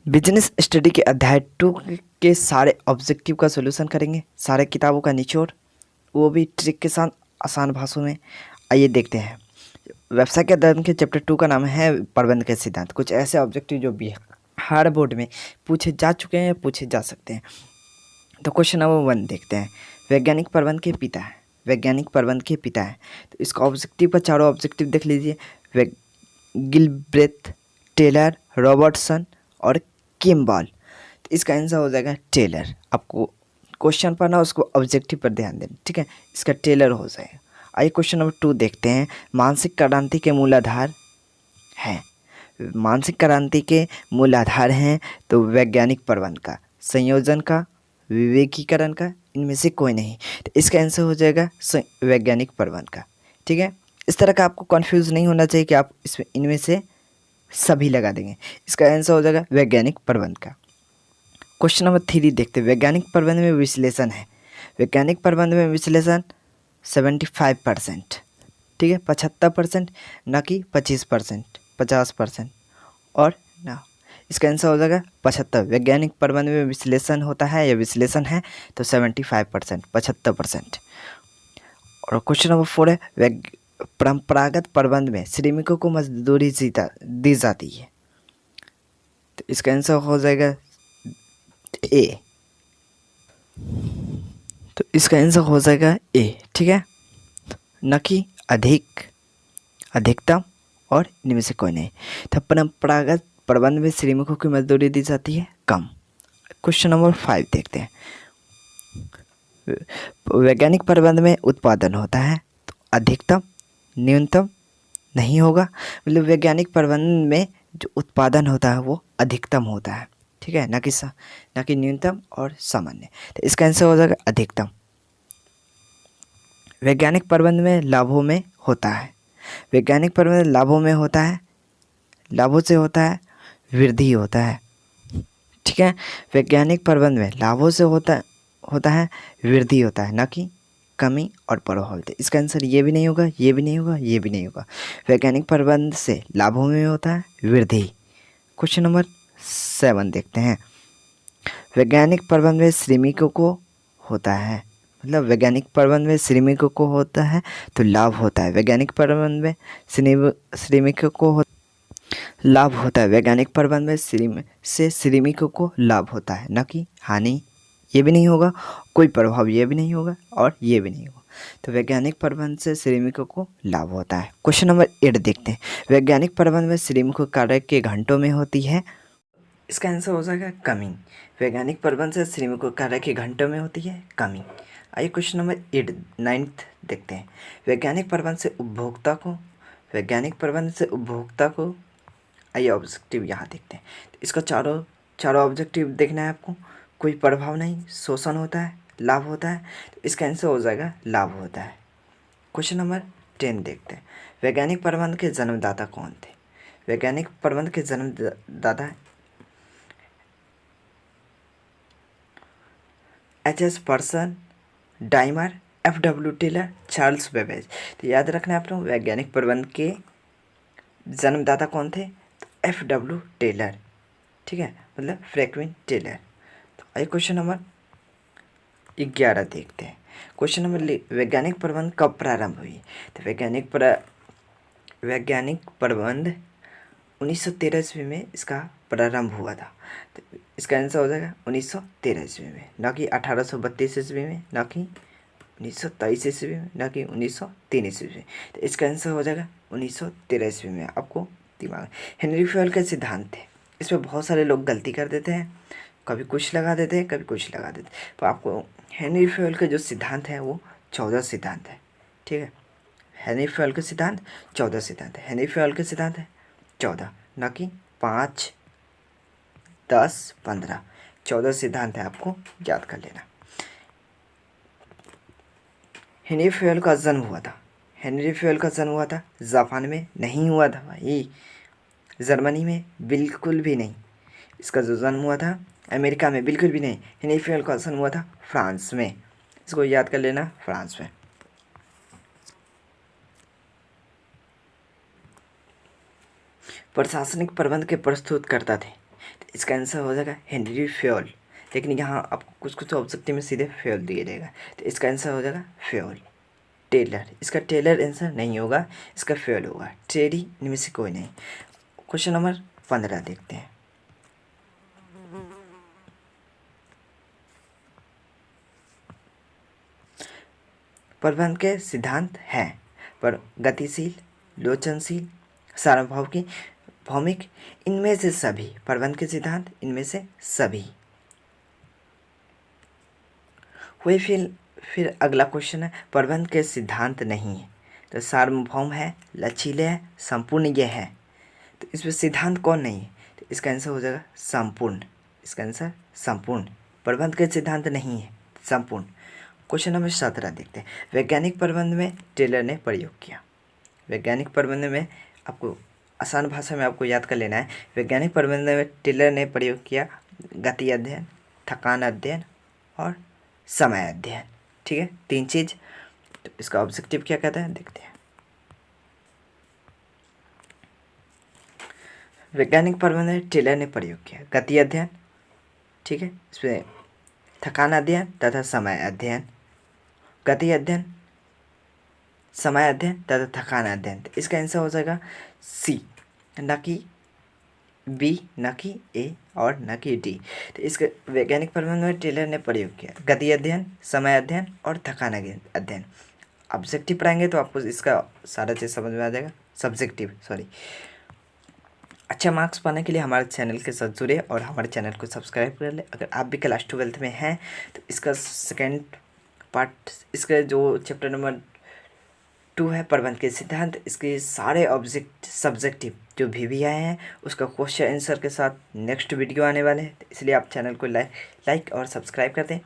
Business study के अध्याय 2 के सारे ऑब्जेक्टिव का सॉल्यूशन करेंगे, सारे किताबों का निचोड़, वो भी ट्रिक के साथ आसान भाषा में। आइए देखते हैं। व्यवसाय के अध्ययन के चैप्टर 2 का नाम है प्रबंध के सिद्धांत। कुछ ऐसे ऑब्जेक्टिव जो बिहार बोर्ड में पूछे जा चुके हैं या पूछे जा सकते हैं। तो क्वेश्चन नंबर 1 देखते हैं। वैज्ञानिक प्रबंध के पिता है, वैज्ञानिक प्रबंध के पिता है। तो इसका ऑब्जेक्टिव का चारों ऑब्जेक्टिव देख लीजिए। गिलब्रेथ, टेलर, रॉबर्टसन और किम्बल। तो इसका आंसर हो जाएगा टेलर। आपको क्वेश्चन पढ़ना, उसको ऑब्जेक्टिव पर ध्यान देना, ठीक है। इसका टेलर हो जाएगा। आइए क्वेश्चन नंबर 2 देखते हैं। मानसिक क्रांति के मूल आधार हैं, मानसिक क्रांति के मूल आधार हैं तो वैज्ञानिक प्रबंध का, संयोजन का, विवेकीकरण का, इनमें से कोई नहीं। तो इसका आंसर हो जाएगा वैज्ञानिक प्रबंध का, ठीक है। इस तरह का आपको कंफ्यूज नहीं होना चाहिए कि आप इसमें इनमें से सभी लगा देंगे। इसका आंसर हो जाएगा वैज्ञानिक प्रबंध का। क्वेश्चन नंबर 3 देखते हैं। वैज्ञानिक प्रबंध में विश्लेषण है, वैज्ञानिक प्रबंध में विश्लेषण 75%, ठीक है, 75%, ना कि 25%, 50%। और ना, इसका आंसर हो जाएगा 75। वैज्ञानिक प्रबंध में विश्लेषण होता है या विश्लेषण है तो 75%, 75%। और क्वेश्चन नंबर 4 है। परंपरागत प्रबंध में श्रमिकों को मजदूरी दी जाती है। तो इसका आंसर हो जाएगा ए। तो इसका आंसर हो जाएगा ए, ठीक है, न कि अधिक, अधिकतम और इनमें से कोई नहीं। तो परंपरागत प्रबंध में श्रमिकों की मजदूरी दी जाती है कम। क्वेश्चन नंबर 5 देखते हैं। वैज्ञानिक प्रबंध में उत्पादन होता है तो अधिकतम, न्यूनतम नहीं होगा। मतलब वैज्ञानिक प्रबंध में जो उत्पादन होता है वो अधिकतम होता है, ठीक है, ना कि न्यूनतम और सामान्य। तो इसका आंसर हो जाएगा अधिकतम। वैज्ञानिक प्रबंध में लाभों में होता है, वैज्ञानिक प्रबंध लाभों में होता है, लाभों से होता है वृद्धि होता है, ठीक है। वैज्ञानिक प्रबंध में लाभों से होता है वृद्धि होता है, ना कि कमी और प्रभावित। इसका आंसर ये भी नहीं होगा, ये भी नहीं होगा, ये भी नहीं होगा। वैज्ञानिक प्रबंध से लाभों में होता है वृद्धि। क्वेश्चन नंबर 7 देखते हैं। वैज्ञानिक प्रबंध में श्रमिकों को होता है, मतलब वैज्ञानिक प्रबंध में श्रमिकों को होता है तो लाभ होता है। वैज्ञानिक प्रबंध में श्रमिकों को लाभ होता है। वैज्ञानिक प्रबंध में श्रमिकों को लाभ होता है, ना कि हानि। ये भी नहीं होगा, कोई प्रभाव ये भी नहीं होगा और ये भी नहीं होगा। तो वैज्ञानिक प्रबंध से श्रमिकों को लाभ होता है। क्वेश्चन नंबर 8 देखते हैं। वैज्ञानिक प्रबंध में श्रमिकों कार्य के घंटों में होती है। इसका आंसर हो जाएगा कमी। वैज्ञानिक प्रबंध से श्रमिकों कार्य के घंटों में होती है कमी। आइए क्वेश्चन नंबर 9 देखते हैं। वैज्ञानिक प्रबंध से उपभोक्ता को, वैज्ञानिक प्रबंध से उपभोक्ता को, आइए ऑब्जेक्टिव यहाँ देखते हैं। तो इसका चारों ऑब्जेक्टिव देखना है आपको। कोई प्रभाव नहीं, शोषण होता है, लाभ होता है। तो इसका आंसर हो जाएगा लाभ होता है। क्वेश्चन नंबर 10 देखते हैं। वैज्ञानिक प्रबंध के जन्मदाता कौन थे? वैज्ञानिक प्रबंध के जन्मदाता H.S. पर्सन, डाइमर, F.W. Taylor, Charles Babbage. तो याद रखना है आप लोग, वैज्ञानिक प्रबंध के जन्मदाता कौन थे? तो F.W. टेलर, ठीक है, मतलब फ्रैंकलिन टेलर। तो आइए क्वेश्चन नंबर 11 देखते हैं। क्वेश्चन नंबर वैज्ञानिक प्रबंध कब प्रारंभ हुई? तो वैज्ञानिक प्रबंध 1913 ईस्वी में इसका प्रारंभ हुआ था। तो इसका आंसर हो जाएगा 1913 ईस्वी में, ना कि 1832 ईस्वी में, ना कि 1923 ईस्वी में, ना कि 1903 ईस्वी में। तो इसका आंसर हो जाएगा 1913 ईस्वी में। आपको दिमाग, हेनरी फ्यूल के सिद्धांत थे। इसमें बहुत सारे लोग गलती कर देते हैं, कभी कुछ लगा देते हैं, कभी कुछ लगा देते हैं। तो आपको हेनरी फ्यूल के जो सिद्धांत हैं वो 14 सिद्धांत है, ठीक है। हेनरी फ्यूल के सिद्धांत 14 सिद्धांत है। हेनरी फ्यूल के सिद्धांत है 14, ना कि 5, 10, 15। 14 सिद्धांत है, आपको याद कर लेना। हेनरी फ्यूल का जन्म हुआ था, हेनरी फ्यूल का जन्म हुआ था जापान में नहीं हुआ था भाई, जर्मनी में बिल्कुल भी नहीं। इसका जो जन्म हुआ था अमेरिका में बिल्कुल भी नहीं। हेनरी फ्यूल का जन्म हुआ था फ्रांस में। इसको याद कर लेना, फ्रांस में। प्रशासनिक प्रबंध के प्रस्तुत करता थे। तो इसका आंसर हो जाएगा हेनरी फ्योल। लेकिन यहाँ आपको कुछ कुछ ऑब्जेक्टिव में सीधे फ्योल दिया जाएगा, तो इसका आंसर हो जाएगा फ्योल। टेलर, इसका टेलर आंसर नहीं होगा, इसका फ्योल होगा। ट्रेडी इनमें से कोई नहीं। क्वेश्चन नंबर 15 देखते हैं। प्रबंध के सिद्धांत हैं पर गतिशील, लोचनशील, सार्वभौमिक, भौमिक, इनमें से सभी। प्रबंध के सिद्धांत इनमें से सभी हुए। फिर अगला क्वेश्चन है प्रबंध के सिद्धांत नहीं है, तो सार्वभौम है, लचीले है, संपूर्ण ये है। तो इसमें सिद्धांत कौन नहीं है, तो इसका आंसर हो जाएगा संपूर्ण। इसका आंसर संपूर्ण। प्रबंध के सिद्धांत नहीं है, संपूर्ण। क्वेश्चन नंबर 17 देखते हैं। वैज्ञानिक प्रबंध में टेलर ने प्रयोग किया। वैज्ञानिक प्रबंध में आपको आसान भाषा में आपको याद कर लेना है। वैज्ञानिक प्रबंध में टेलर ने प्रयोग किया गति अध्ययन, थकान अध्ययन और समय अध्ययन। ठीक है, 3 चीज़। तो इसका ऑब्जेक्टिव क्या कहता है देखते हैं। वैज्ञानिक प्रबंध में टेलर ने प्रयोग किया गति अध्ययन, ठीक है, इसमें थकान अध्ययन तथा समय अध्ययन। गति अध्ययन, समय अध्ययन तथा थकान अध्ययन। तो इसका आंसर हो जाएगा सी, न कि बी, न कि ए और न कि डी। तो इसके वैज्ञानिक प्रबंध में टेलर ने प्रयोग किया गति अध्ययन, समय अध्ययन और थकान अध्ययन। ऑब्जेक्टिव पढ़ाएंगे तो आपको इसका सारा चीज़ समझ में आ जाएगा। Subjective, sorry. अच्छा मार्क्स पाने के लिए हमारे चैनल के साथ जुड़े और हमारे चैनल को सब्सक्राइब कर ले। अगर आप भी क्लास 12 में हैं तो इसका सेकेंड पार्ट, इसका जो चैप्टर नंबर 2 है प्रबंध के सिद्धांत, इसके सारे सब्जेक्टिव जो भी आए हैं उसका क्वेश्चन आंसर के साथ नेक्स्ट वीडियो आने वाले हैं। इसलिए आप चैनल को लाइक और सब्सक्राइब कर दें।